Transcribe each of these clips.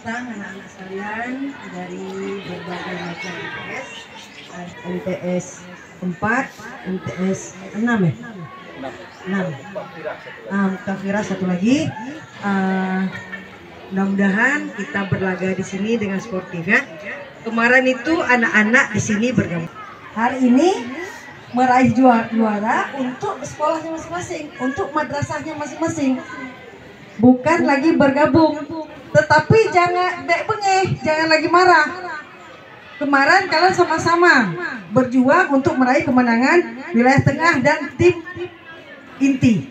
datang anak-anak sekalian dari berbagai macam MTS, MTS 4, MTS 6 ya? 6. Tafira satu lagi. Mudah-mudahan kita berlaga di sini dengan sportif ya. Kemarin itu anak-anak di sini bergabung. Hari ini meraih juara untuk sekolahnya masing-masing, untuk madrasahnya masing-masing. Bukan lagi bergabung, tetapi jangan bengeh, jangan lagi marah. Kemarin kalian sama-sama berjuang untuk meraih kemenangan wilayah tengah dan tim inti.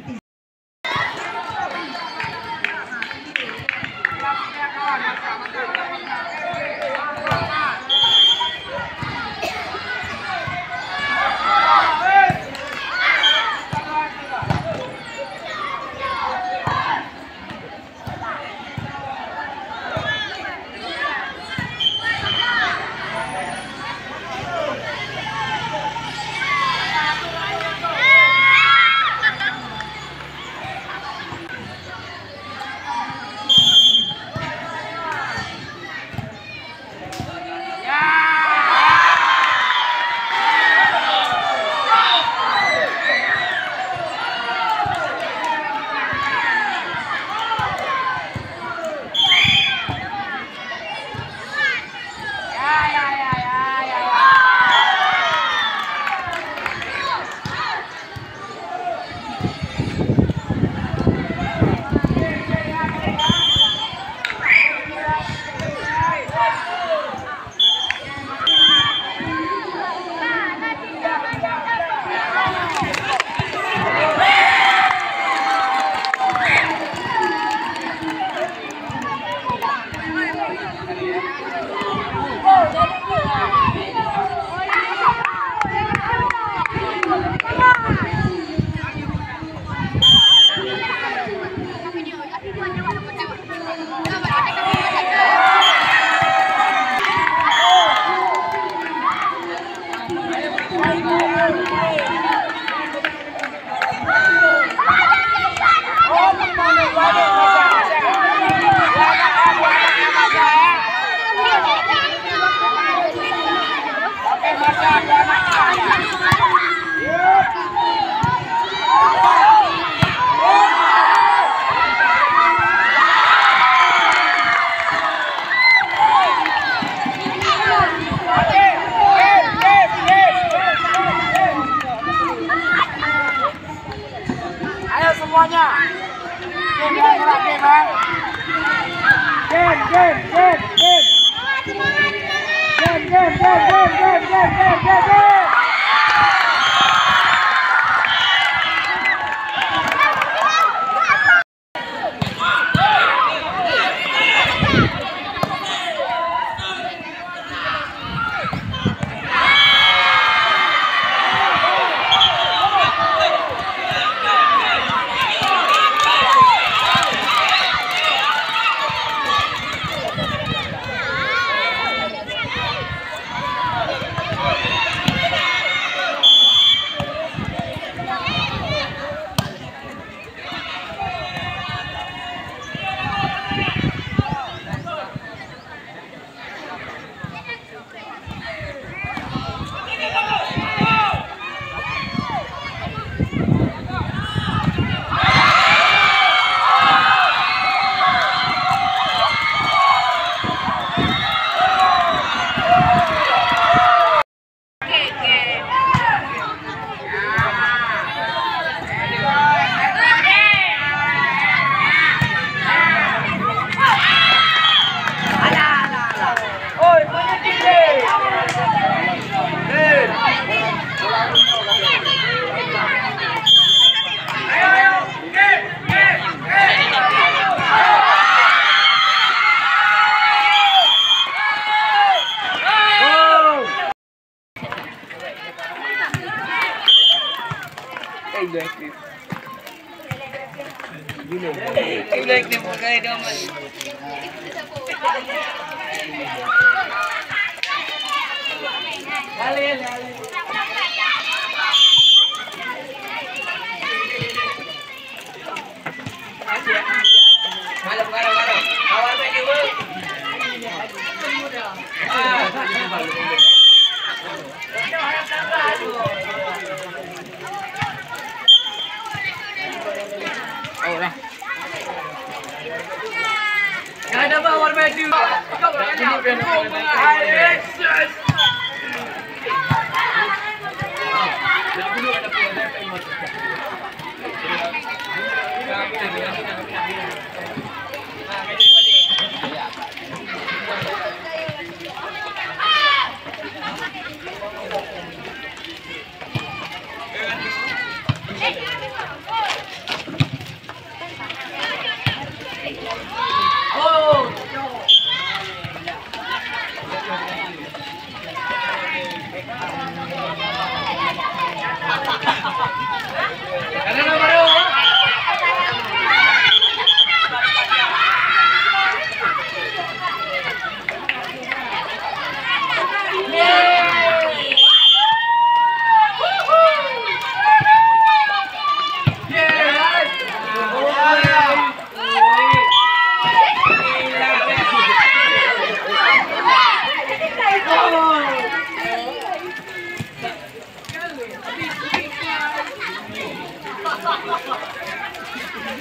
Semuanya. Malam, awal Oh lah. Ada bawal medu.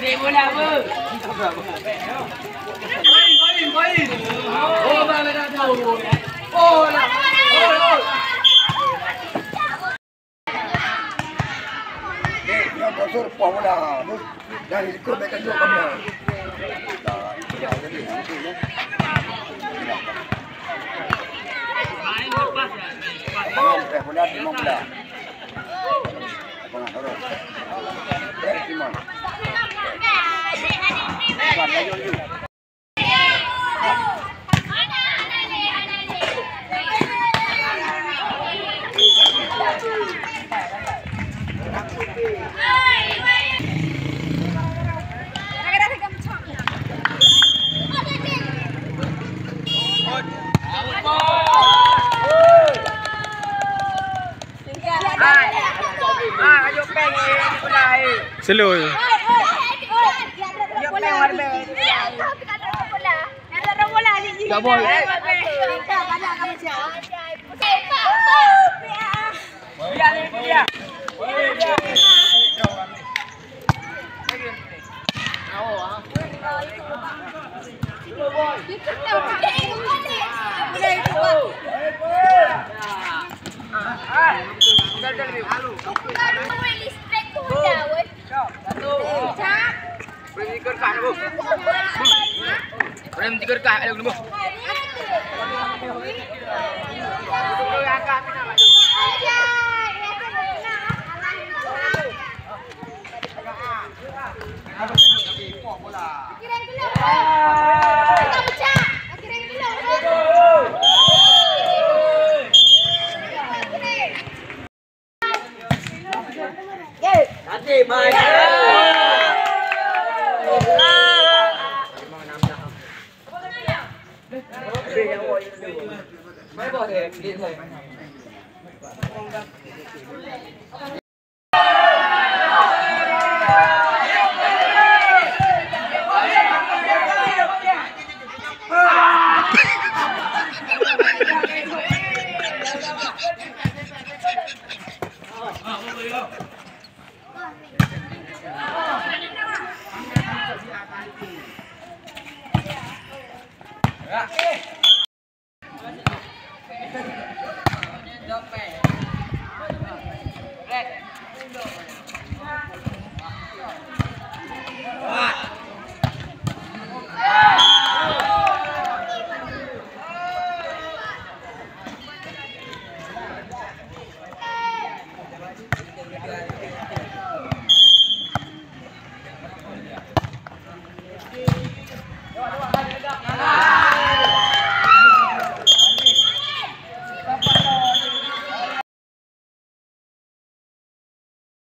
Ni bola apa? Main. Oh, mana dah tahu. Oh, lah. Oh. Yang kotor puan bola. Dari ikut mereka juga kami. Main lepas dah. Bola di mana? Apa nak taruh? Di mana? Ayo peng bola ni. Slow. Tak boleh. Biar. Rem tiga dekat ada belum? Nanti main. Mấy bò thì điện thôi.